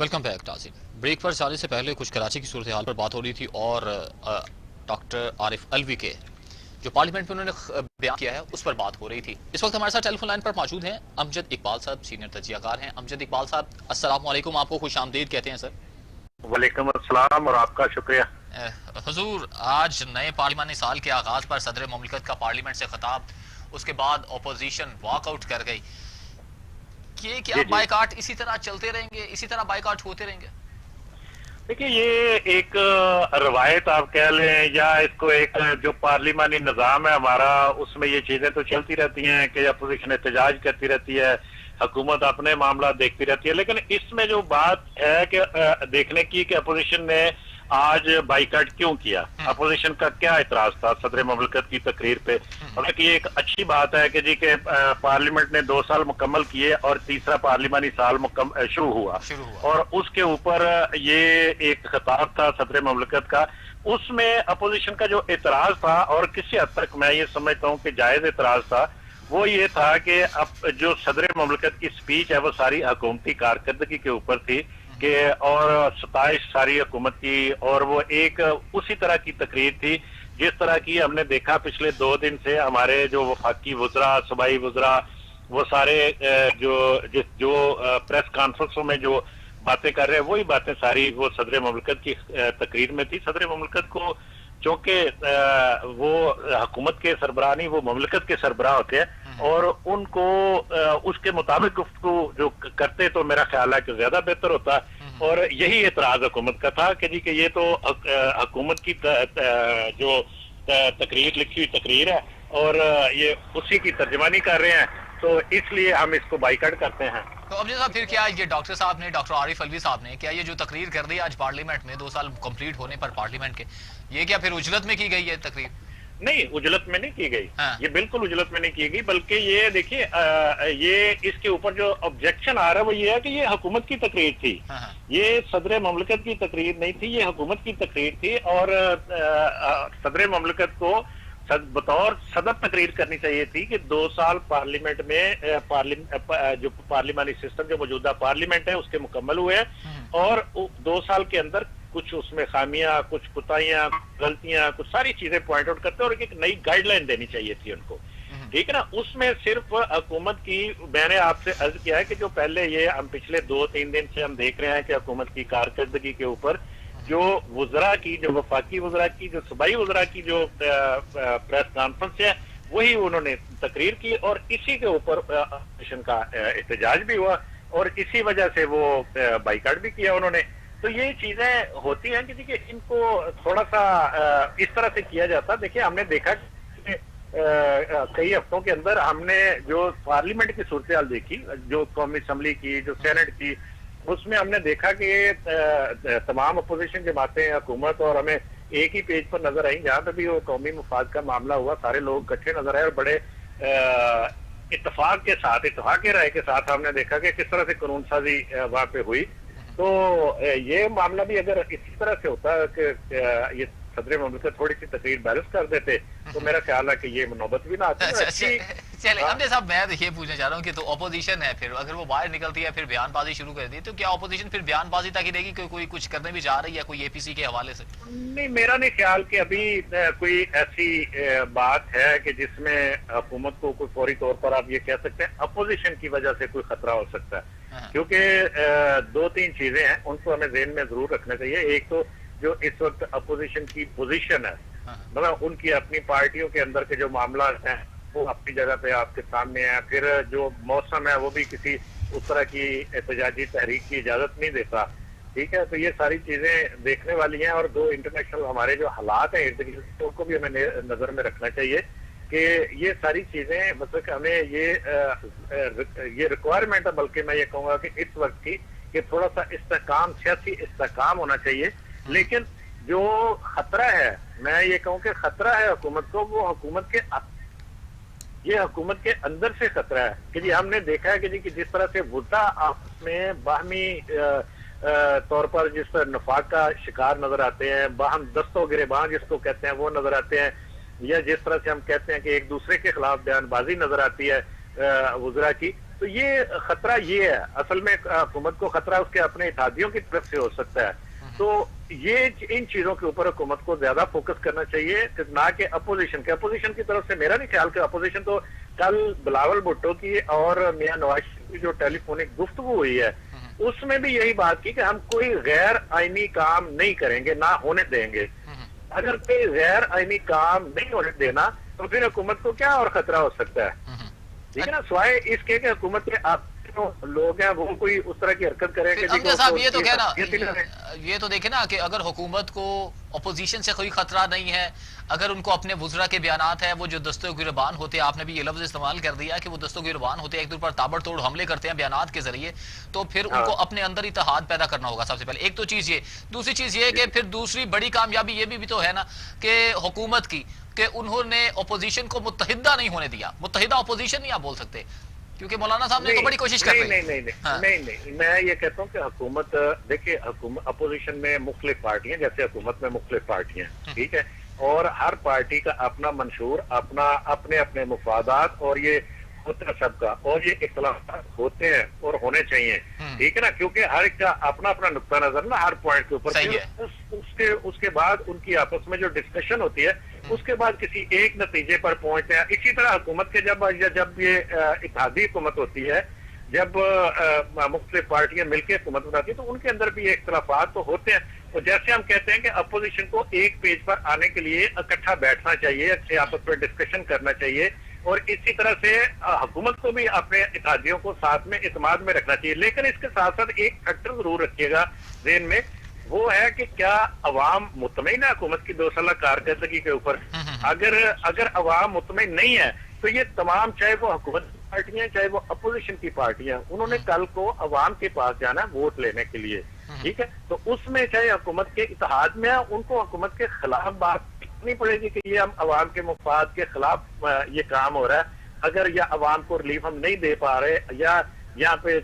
Welcome back नाज़रीन। Break पर जाने से पहले कुछ कराची की सूरत हाल पर बात हो रही थी और डॉक्टर आरिफ अलवी के जो पार्लियामेंट में उन्होंने बयान किया है उस पर बात हो रही थी। इस वक्त हमारे साथ टेलीफोन लाइन पर मौजूद हैं अमजद इकबाल साहब, सीनियर तजियाकार हैं। अमजद इकबाल साहब, अस्सलाम वालेकुम, आपको खुश आमदीद कहते हैं सर। वालेकुम अस्सलाम और आपका शुक्रिया। हुजूर, आज नए पार्लिमानी साल के आगाज पर सदर मुमलिकत का पार्लियामेंट से खिताब, उसके बाद अपोजिशन वॉकआउट कर गई। ये क्या बाइकाट इसी तरह चलते रहेंगे, इसी तरह बाइकाट होते रहेंगे? देखिए, ये एक रवायत आप कह लें या इसको एक जो पार्लिमानी निज़ाम है हमारा, उसमें ये चीजें तो चलती रहती हैं कि अपोजिशन एहतजाज करती रहती है, हुकूमत अपने मामला देखती रहती है। लेकिन इसमें जो बात है कि देखने की कि अपोजिशन ने आज बाइकाट क्यों किया, अपोजिशन का क्या इतराज था सदर मुमलिकत की तकरीर पे। हालांकि ये एक अच्छी बात है कि जी के पार्लियामेंट ने 2 साल मुकम्मल किए और तीसरा पार्लिमानी साल शुरू हुआ और उसके ऊपर ये एक खिताब था सदर मुमलिकत का। उसमें अपोजिशन का जो इतराज था और किसी हद तक मैं ये समझता हूँ कि जायज इतराज था, वो ये था कि अब जो सदर मुमलिकत की स्पीच है वो सारी हुकूमती कारकर्दगी के ऊपर थी कि और सताइश सारी हुकूमत की, और वो एक उसी तरह की तकरीर थी जिस तरह की हमने देखा पिछले 2 दिन से हमारे जो वफाकी वज़रा, सूबाई वज़रा, वो सारे जो प्रेस कॉन्फ्रेंसों में जो बातें कर रहे हैं वही बातें सारी वो सदर मुमलिकत की तकरीर में थी। सदर मुमलिकत को चूंकि वो हुकूमत के सरबराह नहीं, वो मुमलिकत के सरबराह होते हैं और उनको उसके मुताबिक गुफ्तगू जो करते तो मेरा ख्याल है कि ज्यादा बेहतर होता। और यही एतराज हुकूमत का था कि जी कि ये तो हुकूमत की जो तकरीर, लिखी हुई तकरीर है और ये उसी की तर्जमानी कर रहे हैं, तो इसलिए हम इसको बाइकाट करते हैं। तो अब साहब, फिर क्या ये डॉक्टर साहब ने, डॉक्टर आरिफ अलवी साहब ने, क्या ये जो तकरीर कर दी आज पार्लियामेंट में 2 साल कंप्लीट होने पर पार्लियामेंट के, ये क्या फिर उजलत में की गई है तकरीर? नहीं, उजलत में नहीं की गई। हाँ। ये बिल्कुल उजलत में नहीं की गई, बल्कि ये देखिए ये इसके ऊपर जो ऑब्जेक्शन आ रहा है वो ये है कि ये हुकूमत की तकरीर थी। हाँ। ये सदर मुमलिकत की तकरीर नहीं थी, ये हुकूमत की तकरीर थी और सदर मुमलिकत को बतौर सदर तकरीर करनी चाहिए थी कि 2 साल पार्लियामेंट में जो पार्लिमानी सिस्टम, जो मौजूदा पार्लियामेंट है उसके मुकम्मल हुए हैं और 2 साल के अंदर कुछ उसमें खामियां, कुछ कुताहियां, गलतियां, कुछ सारी चीजें पॉइंट आउट करते हैं और एक नई गाइडलाइन देनी चाहिए थी उनको, ठीक है ना। उसमें सिर्फ हुकूमत की, मैंने आपसे अर्ज किया है कि जो पहले ये हम पिछले 2-3 दिन से हम देख रहे हैं कि हुकूमत की कारकर्दगी के ऊपर जो वज़रा की, जो वफाकी वज़रा की, जो सूबाई वज़रा की जो प्रेस कॉन्फ्रेंस है वही उन्होंने तकरीर की और इसी के ऊपर अपोजिशन का एहतजाज भी हुआ और इसी वजह से वो बाइकाट भी किया उन्होंने। तो ये चीजें होती हैं कि देखिए इनको थोड़ा सा इस तरह से किया जाता। देखिए, हमने देखा कि कई हफ्तों के अंदर हमने जो पार्लियामेंट की सूरत हाल देखी, जो कौमी असम्बली की, जो सेनेट की, उसमें हमने देखा कि तमाम अपोजिशन जमातें, हुकूमत और हमें एक ही पेज पर नजर आई जहां पर भी वो कौमी मुफाद का मामला हुआ, सारे लोग इकट्ठे नजर आए और बड़े इत्तेफाक के साथ, इत्तेफाक राय के साथ हमने देखा कि किस तरह से कानून साजी वहां पे हुई। तो ये मामला भी अगर इसी तरह से होता कि ये सदर मुमलिकत थोड़ी सी तकरीर बैलेंस कर देते तो मेरा ख्याल है कि ये नौबत भी ना आती। चले हमने साहब, मैं ये पूछना चाह रहा हूँ कि तो अपोजिशन है, फिर अगर वो बाहर निकलती है फिर बयानबाजी शुरू कर दी, तो क्या अपोजिशन फिर बयानबाजी तक ही रहेगी कि कोई कुछ करने भी जा रही है कोई एपीसी के हवाले से? नहीं, मेरा नहीं ख्याल कि अभी कोई ऐसी बात है कि जिसमें हुकूमत को कोई फौरी तौर पर आप ये कह सकते हैं अपोजिशन की वजह से कोई खतरा हो सकता है। क्योंकि 2-3 चीजें हैं उनको हमें ज़हन में जरूर रखना चाहिए। एक तो जो इस वक्त अपोजिशन की पोजीशन है, मतलब उनकी अपनी पार्टियों के अंदर के जो मामला हैं वो अपनी जगह पे आपके सामने है। फिर जो मौसम है वो भी किसी उस तरह की एहतजाजी तहरीक की इजाजत नहीं देता, ठीक है। तो ये सारी चीजें देखने वाली हैं और 2 इंटरनेशनल हमारे जो हालात हैं इर्द गिर्द उनको भी हमें नजर में रखना चाहिए कि ये सारी चीजें मतलब हमें ये रिक्वायरमेंट है, बल्कि मैं ये कहूँगा कि इस वक्त की कि थोड़ा सा इस्तेहकाम, सियासी इस्तेहकाम होना चाहिए। लेकिन जो खतरा है, मैं ये कहूँ कि खतरा है हुकूमत को, वो ये हुकूमत के अंदर से खतरा है कि जी हमने देखा है कि जी कि जिस तरह से वुज़रा आपस में बाहमी तौर पर जिस पर नफाक का शिकार नजर आते हैं, बाहम दस्तों गिरेबान जिसको कहते हैं वो नजर आते हैं, या जिस तरह से हम कहते हैं कि एक दूसरे के खिलाफ बयानबाजी नजर आती है वुज़रा की, تو یہ خطرہ یہ ہے اصل میں حکومت کو خطرہ اس کے اپنے اتحادیوں کی طرف سے ہو سکتا ہے. تو یہ ان چیزوں کے اوپر حکومت کو زیادہ فوکس کرنا چاہیے نہ کہ اپوزیشن کی طرف سے. میرا نہیں خیال کہ اپوزیشن تو کل بلاول بھٹو کی اور میاں نواز شریف کی جو ٹیلی فونک گفتگو ہوئی ہے اس میں بھی یہی بات کی کہ ہم کوئی غیر آئینی کام نہیں کریں گے نہ ہونے دیں گے. اگر کوئی غیر آئینی کام نہیں ہونے دینا تو پھر حکومت کو کیا اور خطرہ ہو سکتا ہے؟ ٹھیک ہے نا, سوائے اس کے کہ حکومت کے آپ لوگ ہیں وہ کوئی اس طرح کی حرکت کریں کہ امجد صاحب یہ تو کہنا, یہ تو دیکھیں نا کہ اگر حکومت کو اپوزیشن سے کوئی خطرہ نہیں ہے, اگر ان کو اپنے وزراء کے بیانات ہیں وہ جو دستوں گریبان ہوتے ہیں, آپ نے بھی یہ لفظ استعمال کر دیا کہ وہ دستوں گریبان ہوتے ہیں, ایک دوسرے پر تابڑ توڑ حملے کرتے ہیں بیانات کے ذریعے, تو پھر ان کو اپنے اندر اتحاد پیدا کرنا ہوگا سب سے پہلے. ایک تو چیز یہ, دوسری چیز یہ کہ پھر دوسری بڑی کامیابی یہ بھی تو ہے نا کہ حکومت کی کہ انہوں نے اپوزیشن کو متحدہ نہیں ہونے دیا. متحدہ اپوزیشن نہیں آپ بول سکتے کیونکہ مولانا صاحب نے تو بڑی کوشش کر رہے ہیں. نہیں, میں یہ کہتا ہوں کہ حکومت دیکھیے, اپوزیشن میں مختلف پارٹیاں جیسے حکومت میں مختلف پارٹیاں, ٹھیک ہے, اور ہر پارٹی کا اپنا منشور, اپنے اپنے مفادات, اور یہ ہوتا ہے سب کا, اور یہ اختلافات ہوتے ہیں اور ہونے چاہیے, ٹھیک ہے نا, کیونکہ ہر ایک کا اپنا اپنا نقطہ نظر نا ہر پوائنٹ کے اوپر. اس کے بعد ان کی آپس میں جو ڈسکشن ہوتی ہے اس کے بعد کسی ایک نتیجے پر پہنچتے ہیں. اسی طرح حکومت کے جب یہ اتحادی حکومت ہوتی ہے, جب مختلف پارٹیاں مل کے حکومت بناتی ہیں تو ان کے اندر بھی اختلافات تو ہوتے ہیں. تو جیسے ہم کہتے ہیں کہ اپوزیشن کو ایک پیج پر آنے کے لیے اکٹھا بیٹھنا چاہیے, اچھے آپس میں ڈسکشن کرنا چاہیے, اور اسی طرح سے حکومت کو بھی اپنے اتحادیوں کو ساتھ میں اعتماد میں رکھنا چاہیے. لیکن اس کے ساتھ ساتھ ایک فیکٹر ضرور رکھیے گا ذہن میں, وہ ہے کہ کیا عوام مطمئن ہے حکومت کی 2 سالہ کارکردگی کے اوپر؟ اگر عوام مطمئن نہیں ہے تو یہ تمام, چاہے وہ حکومت کی پارٹیاں چاہے وہ اپوزیشن کی پارٹیاں, انہوں نے کل کو عوام کے پاس جانا ہے ووٹ لینے کے لیے, ٹھیک ہے. تو اس میں چاہے حکومت کے اتحاد میں ہے, ان کو حکومت کے خلاف بات نہیں پڑے گی کہ یہ ہم عوام کے مفاد کے خلاف یہ کام ہو رہا ہے, اگر یا عوام کو ریلیف ہم نہیں دے پا رہے, یا یہاں پہ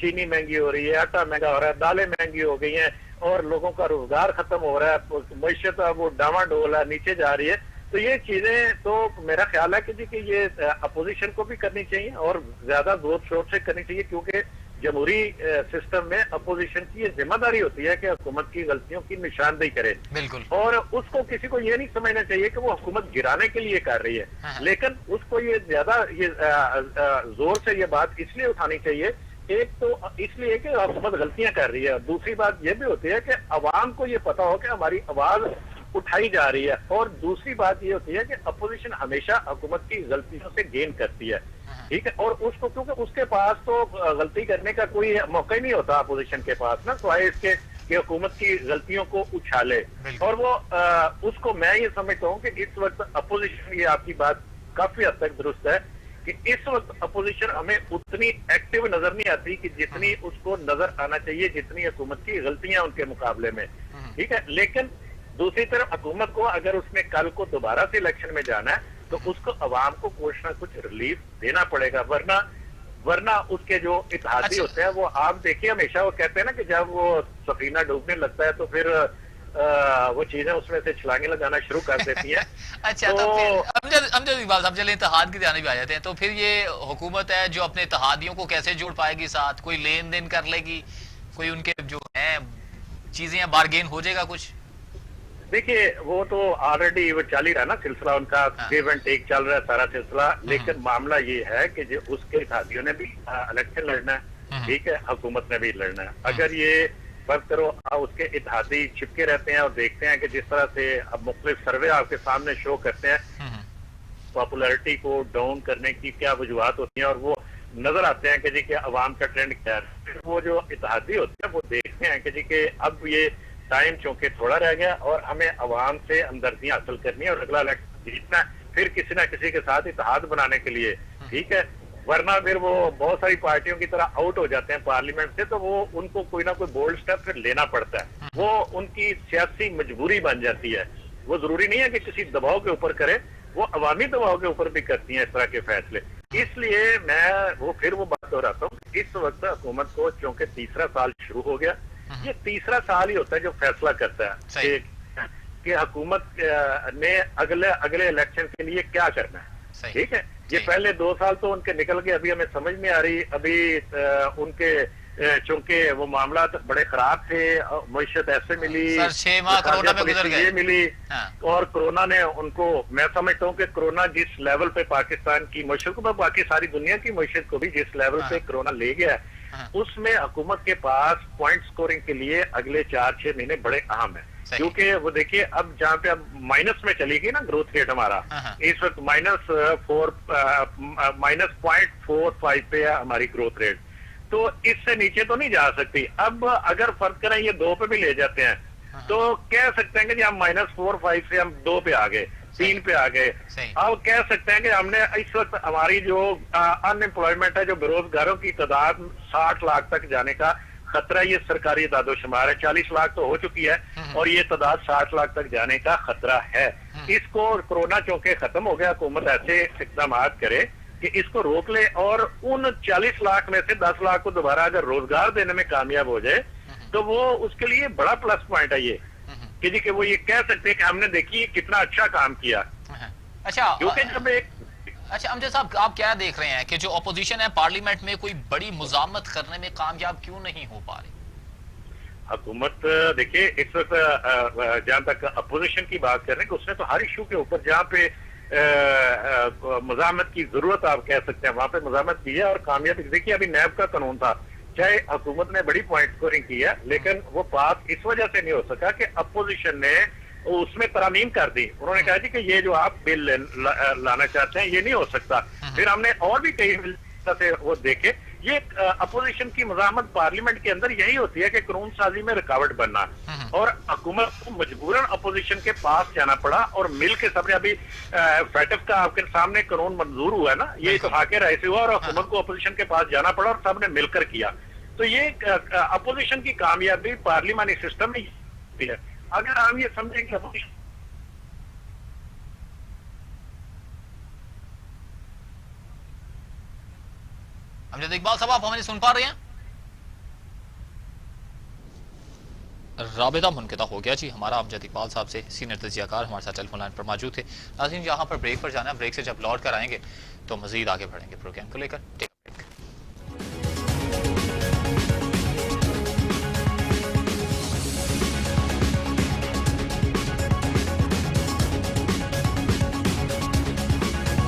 چینی مہنگی ہو رہی ہے, آٹا مہنگا ہو رہا ہے, دالیں مہنگی ہو گئی ہیں, اور لوگوں کا روزگار ختم ہو رہا ہے, معیشت وہ ڈاواں ڈول ہے, نیچے جا رہی ہے. تو یہ چیزیں تو میرا خیال ہے کہ یہ اپوزیشن کو بھی کرنی چاہیے اور زیادہ زور شور سے کرنی چاہیے, کیونکہ جمہوری سسٹم میں اپوزیشن کی یہ ذمہ داری ہوتی ہے کہ حکومت کی غلطیوں کی نشاندہی کرے. بالکل. اور اس کو کسی کو یہ نہیں سمجھنا چاہیے کہ وہ حکومت گرانے کے لیے کر رہی ہے, لیکن اس کو یہ زیادہ زور سے یہ بات اس لیے اٹھانی چاہیے, ایک تو اس لیے کہ حکومت غلطیاں کر رہی ہے, اور دوسری بات یہ بھی ہوتی ہے کہ عوام کو یہ پتا ہو کہ ہماری آواز اٹھائی جا رہی ہے, اور دوسری بات یہ ہوتی ہے کہ اپوزیشن ہمیشہ حکومت کی غلطیوں سے گین کرتی ہے, ٹھیک ہے, اور اس کو کیونکہ اس کے پاس تو غلطی کرنے کا کوئی موقع ہی نہیں ہوتا اپوزیشن کے پاس نا, سوائے اس کے کہ حکومت کی غلطیوں کو اچھالے. اور وہ اس کو میں یہ سمجھتا ہوں کہ اس وقت اپوزیشن, یہ آپ کی بات کافی حد تک درست ہے کہ اس وقت اپوزیشن ہمیں اتنی ایکٹیو نظر نہیں آتی کہ جتنی اس کو نظر آنا چاہیے, جتنی حکومت کی غلطیاں ان کے مقابلے میں, ٹھیک ہے. لیکن دوسری طرف حکومت کو اگر اس نے کل کو دوبارہ سے الیکشن میں جانا ہے تو اس کو عوام کو کچھ نہ کچھ ریلیف دینا پڑے گا, ورنہ اس کے جو اتحادی ہوتے ہیں وہ آپ دیکھیے ہمیشہ وہ کہتے ہیں نا کہ جب وہ سفینہ ڈوبنے لگتا ہے تو پھر وہ چیزیں اس میں سے چھلانگیں لگانا شروع کر دیتی ہیں. اچھا, تو پھر ہم جو بات ہم چلیں اتحاد کی جانب آ جاتے ہیں, تو پھر یہ حکومت ہے جو اپنے اتحادیوں کو کیسے جوڑ پائے گی ساتھ, کوئی لین دین کر لے گی, کوئی ان کے جو ہیں چیزیں بارگین ہو جائے گا کچھ؟ دیکھیے وہ تو آلریڈی وہ چل ہی رہا نا سلسلہ, ان کا گیو اینڈ ٹیک چل رہا ہے سارا سلسلہ. لیکن معاملہ یہ ہے کہ جو اس کے اتحادیوں نے بھی الیکشن لڑنا ہے, ٹھیک ہے, حکومت نے بھی لڑنا ہے. اگر یہ فرض کرو اس کے اتحادی چھپکے رہتے ہیں اور دیکھتے ہیں کہ جس طرح سے اب مختلف سروے آپ کے سامنے شو کرتے ہیں پاپولیرٹی کو ڈاؤن کرنے کی کیا وجوہات ہوتی ہیں, اور وہ نظر آتے ہیں کہ جی کہ عوام کا ٹرینڈ کیا ہے, وہ جو اتحادی ہوتے ہیں وہ دیکھتے ہیں کہ جی کہ اب یہ ٹائم چونکہ تھوڑا رہ گیا اور ہمیں عوام سے ہمدردیاں حاصل کرنی ہے اور اگلا الیکشن جیتنا ہے, پھر کسی نہ کسی کے ساتھ اتحاد بنانے کے لیے, ٹھیک ہے. ورنہ پھر وہ بہت ساری پارٹیوں کی طرح آؤٹ ہو جاتے ہیں پارلیمنٹ سے, تو وہ ان کو کوئی نہ کوئی بولڈ سٹیپ پھر لینا پڑتا ہے, وہ ان کی سیاسی مجبوری بن جاتی ہے. وہ ضروری نہیں ہے کہ کسی دباؤ کے اوپر کرے, وہ عوامی دباؤ کے اوپر بھی کرتی ہیں اس طرح کے فیصلے. اس لیے میں پھر وہ بات دہراتا ہوں, اس وقت حکومت کو چونکہ تیسرا سال شروع ہو گیا, یہ تیسرا سال ہی ہوتا ہے جو فیصلہ کرتا ہے کہ حکومت نے اگلے الیکشن کے لیے کیا کرنا ہے. सही। ठीक है, ये जी। पहले 2 साल तो उनके निकल गए, अभी हमें समझ नहीं आ रही। अभी उनके चूंकि वो मामला बड़े खराब थे, मईशत ऐसे मिली, सर 6 माह कोरोना में गुजर गए। ये मिली, हाँ। और कोरोना ने उनको, मैं समझता हूँ कि कोरोना जिस लेवल पे पाकिस्तान की मईशत को, बाकी सारी दुनिया की मईशत को भी जिस लेवल हाँ। पे कोरोना ले गया है, हाँ। उसमें हुकूमत के पास पॉइंट स्कोरिंग के लिए अगले 4-6 महीने बड़े अहम है। सही। क्योंकि वो देखिए, अब जहाँ पे अब माइनस में चली गई ना ग्रोथ रेट हमारा, हाँ। इस वक्त -0.45 पे है हमारी ग्रोथ रेट, तो इससे नीचे तो नहीं जा सकती। अब अगर फर्क करें, ये 2 पे भी ले जाते हैं, हाँ। तो कह सकते हैं कि जी हम -4.5 से हम 2 पे आ गए, 3 पे आ गए। सही। अब कह सकते हैं कि हमने इस वक्त हमारी जो अनएम्प्लॉयमेंट है, जो बेरोजगारों की तादाद 60 लाख तक जाने का खतरा, ये सरकारी दादोशुमार है, 40 लाख तो हो चुकी है, और ये तादाद 60 लाख तक जाने का खतरा है। इसको कोरोना चौंके खत्म हो गया, हुकूमत ऐसे इकदाम करे कि इसको रोक ले, और उन 40 लाख में से 10 लाख को दोबारा अगर रोजगार देने में कामयाब हो जाए, तो वो उसके लिए बड़ा प्लस पॉइंट है ये, कि जी कि वो ये कह सकते हैं कि हमने देखिए कितना अच्छा काम किया। अच्छा, क्योंकि जब एक अच्छा अमजद साहब, आप क्या देख रहे हैं कि जो अपोजिशन है पार्लियामेंट में कोई बड़ी मुजामत करने में कामयाब क्यों नहीं हो पा रही? हुकूमत देखिए, इस वक्त जहां तक अपोजिशन की बात कर रहे हैं कि उसने तो हर इशू के ऊपर जहां पे मज़ामत की जरूरत आप कह सकते हैं, वहां पे मज़ामत की है और कामयाबी। देखिए, अभी नैब का कानून था, चाहे हुकूमत ने बड़ी पॉइंट स्कोरिंग की है, लेकिन वो पास इस वजह से नहीं हो सका कि अपोजिशन ने उसमें तरमीम कर दी। उन्होंने कहा जी कि ये जो आप बिल लाना चाहते हैं, ये नहीं हो सकता। फिर हमने और भी कई बिल से वो देखे। ये अपोजिशन की मज़ामत पार्लियामेंट के अंदर यही होती है कि कानून साजी में रुकावट बनना, और हुकूमत को मजबूरन अपोजिशन के पास जाना पड़ा, और मिल के सबने अभी फैटफ का आपके सामने कानून मंजूर हुआ है ना, ये इत्तेफाक राय से हुआ, और हुकूमत को अपोजिशन के पास जाना पड़ा, और सबने मिलकर किया। तो ये अपोजिशन की कामयाबी पार्लियामानी सिस्टम में होती है। अगर हम ये समझें कि अपोजिशन अमजद इकबाल साहब, आप हमें सुन पा रहे हैं? राबिता मुनक़ता हो गया जी हमारा अमजद इकबाल साहब से, सीनियर तजियाकार हमारे साथ टेलीफोन लाइन पर मौजूद थे। नाज़रीन, यहाँ पर ब्रेक पर जाना है, ब्रेक से जब लौट कर आएंगे तो मजीद आगे बढ़ेंगे प्रोग्राम को लेकर।